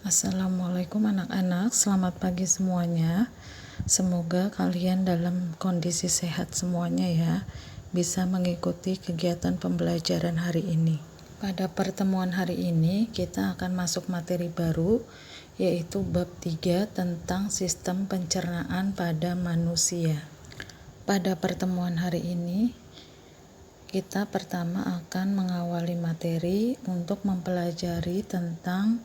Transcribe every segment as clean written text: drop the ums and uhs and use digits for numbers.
Assalamualaikum anak-anak, selamat pagi semuanya. Semoga kalian dalam kondisi sehat semuanya ya, bisa mengikuti kegiatan pembelajaran hari ini. Pada pertemuan hari ini kita akan masuk materi baru, yaitu bab 3 tentang sistem pencernaan pada manusia. Pada pertemuan hari ini kita pertama akan mengawali materi untuk mempelajari tentang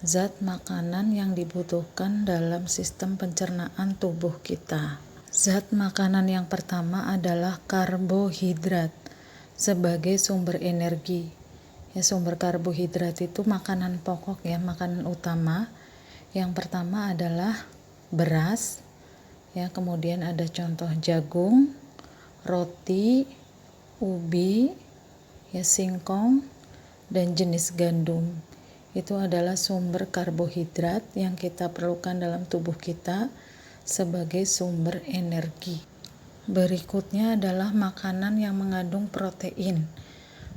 zat makanan yang dibutuhkan dalam sistem pencernaan tubuh kita. Zat makanan yang pertama adalah karbohidrat sebagai sumber energi. Ya, sumber karbohidrat itu makanan pokok ya, makanan utama. Yang pertama adalah beras, ya, kemudian ada contoh jagung, roti, ubi, ya, singkong, dan jenis gandum. Itu adalah sumber karbohidrat yang kita perlukan dalam tubuh kita sebagai sumber energi. Berikutnya adalah makanan yang mengandung protein.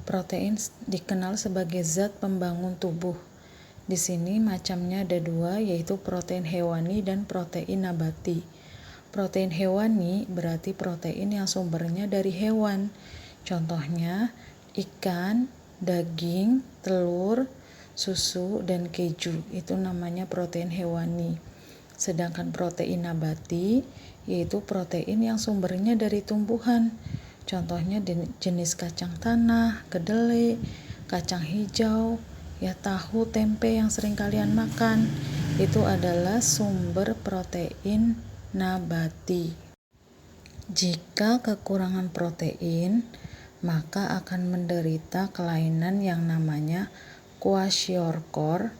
Protein dikenal sebagai zat pembangun tubuh. Di sini macamnya ada dua, yaitu protein hewani dan protein nabati. Protein hewani berarti protein yang sumbernya dari hewan. Contohnya ikan, daging, telur, susu, dan keju. Itu namanya protein hewani. Sedangkan protein nabati yaitu protein yang sumbernya dari tumbuhan. Contohnya jenis kacang tanah, kedelai, kacang hijau, ya, tahu, tempe yang sering kalian makan. Itu adalah sumber protein nabati. Jika kekurangan protein, maka akan menderita kelainan yang namanya kwashiorkor.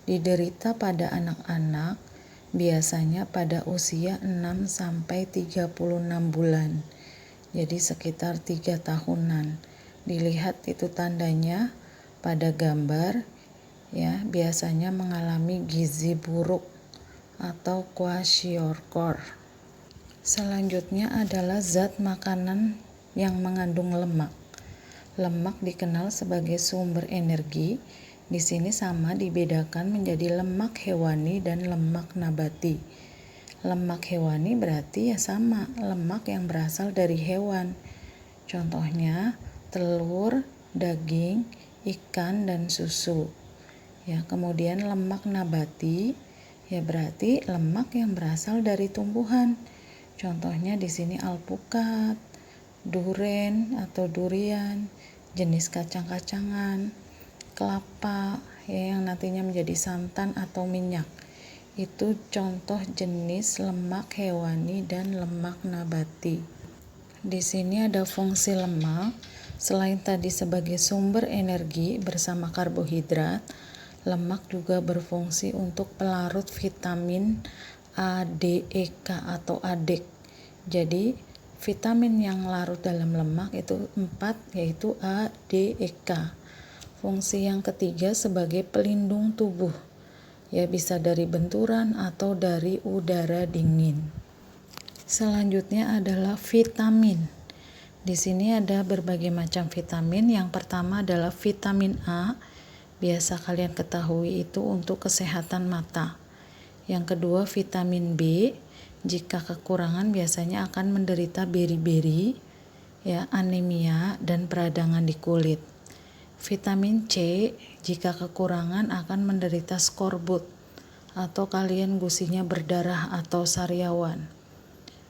Diderita pada anak-anak biasanya pada usia 6-36 bulan. Jadi sekitar 3 tahunan. Dilihat itu tandanya pada gambar, ya, biasanya mengalami gizi buruk atau kwashiorkor. Selanjutnya adalah zat makanan yang mengandung lemak. Lemak dikenal sebagai sumber energi. Di sini sama dibedakan menjadi lemak hewani dan lemak nabati. Lemak hewani berarti ya sama, lemak yang berasal dari hewan. Contohnya telur, daging, ikan, dan susu. Ya, kemudian lemak nabati ya berarti lemak yang berasal dari tumbuhan. Contohnya di sini alpukat, duren atau durian, jenis kacang-kacangan, kelapa, ya, yang nantinya menjadi santan atau minyak. Itu contoh jenis lemak hewani dan lemak nabati. Di sini ada fungsi lemak. Selain tadi sebagai sumber energi bersama karbohidrat, lemak juga berfungsi untuk pelarut vitamin A, D, E, K atau ADEK. Jadi vitamin yang larut dalam lemak itu 4, yaitu A, D, E, K. Fungsi yang ketiga sebagai pelindung tubuh, ya, bisa dari benturan atau dari udara dingin. Selanjutnya adalah vitamin. Di sini ada berbagai macam vitamin. Yang pertama adalah vitamin A. Biasa kalian ketahui itu untuk kesehatan mata. Yang kedua vitamin B. Jika kekurangan biasanya akan menderita beri-beri, ya, anemia, dan peradangan di kulit. Vitamin C, jika kekurangan akan menderita skorbut atau kalian gusinya berdarah atau sariawan.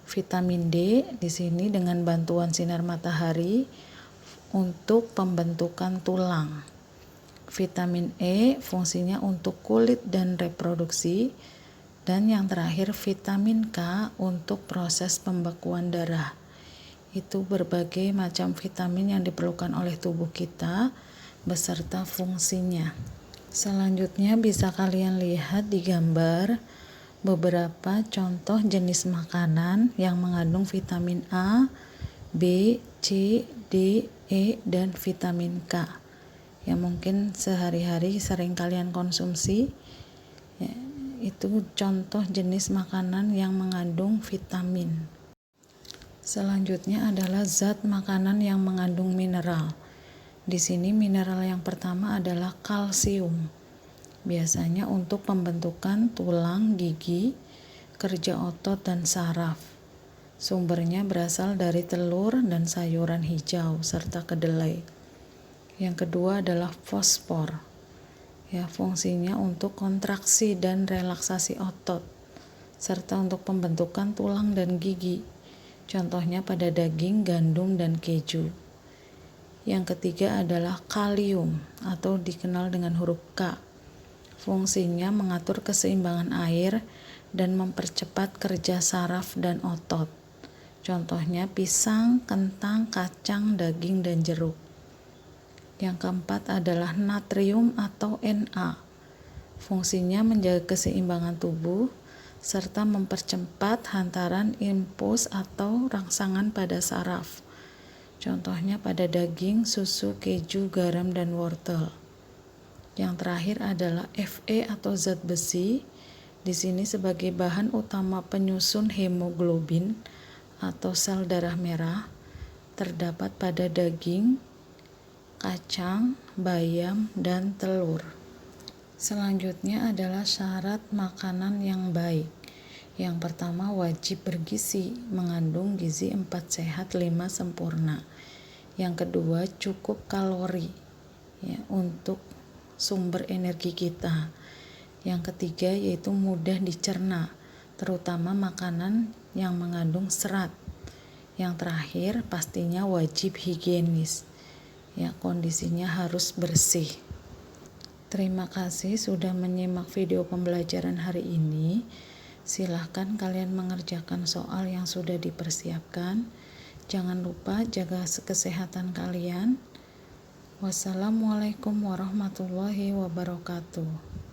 Vitamin D di sini dengan bantuan sinar matahari untuk pembentukan tulang. Vitamin E fungsinya untuk kulit dan reproduksi. Dan yang terakhir vitamin K untuk proses pembekuan darah. Itu berbagai macam vitamin yang diperlukan oleh tubuh kita beserta fungsinya. Selanjutnya bisa kalian lihat di gambar beberapa contoh jenis makanan yang mengandung vitamin A, B, C, D, E, dan vitamin K. Ya, mungkin sehari-hari sering kalian konsumsi. Ya, itu contoh jenis makanan yang mengandung vitamin. Selanjutnya adalah zat makanan yang mengandung mineral. Di sini mineral yang pertama adalah kalsium. biasanya untuk pembentukan tulang, gigi, kerja otot, dan saraf. Sumbernya berasal dari telur dan sayuran hijau serta kedelai. Yang kedua adalah fosfor. Ya, fungsinya untuk kontraksi dan relaksasi otot serta untuk pembentukan tulang dan gigi. Contohnya pada daging, gandum, dan keju. Yang ketiga adalah kalium atau dikenal dengan huruf K. Fungsinya mengatur keseimbangan air dan mempercepat kerja saraf dan otot. Contohnya pisang, kentang, kacang, daging, dan jeruk. Yang keempat adalah natrium atau Na. Fungsinya menjaga keseimbangan tubuh serta mempercepat hantaran impuls atau rangsangan pada saraf. Contohnya pada daging, susu, keju, garam, dan wortel. Yang terakhir adalah Fe atau zat besi. Di sini sebagai bahan utama penyusun hemoglobin atau sel darah merah terdapat pada daging, kacang, bayam, dan telur. Selanjutnya adalah syarat makanan yang baik. Yang pertama, wajib bergizi, mengandung gizi 4 sehat 5 sempurna. Yang kedua, cukup kalori ya, untuk sumber energi kita. Yang ketiga yaitu mudah dicerna, terutama makanan yang mengandung serat. Yang terakhir pastinya wajib higienis. Ya, kondisinya harus bersih. Terima kasih sudah menyimak video pembelajaran hari ini. Silahkan kalian mengerjakan soal yang sudah dipersiapkan. Jangan lupa jaga kesehatan kalian. Wassalamualaikum warahmatullahi wabarakatuh.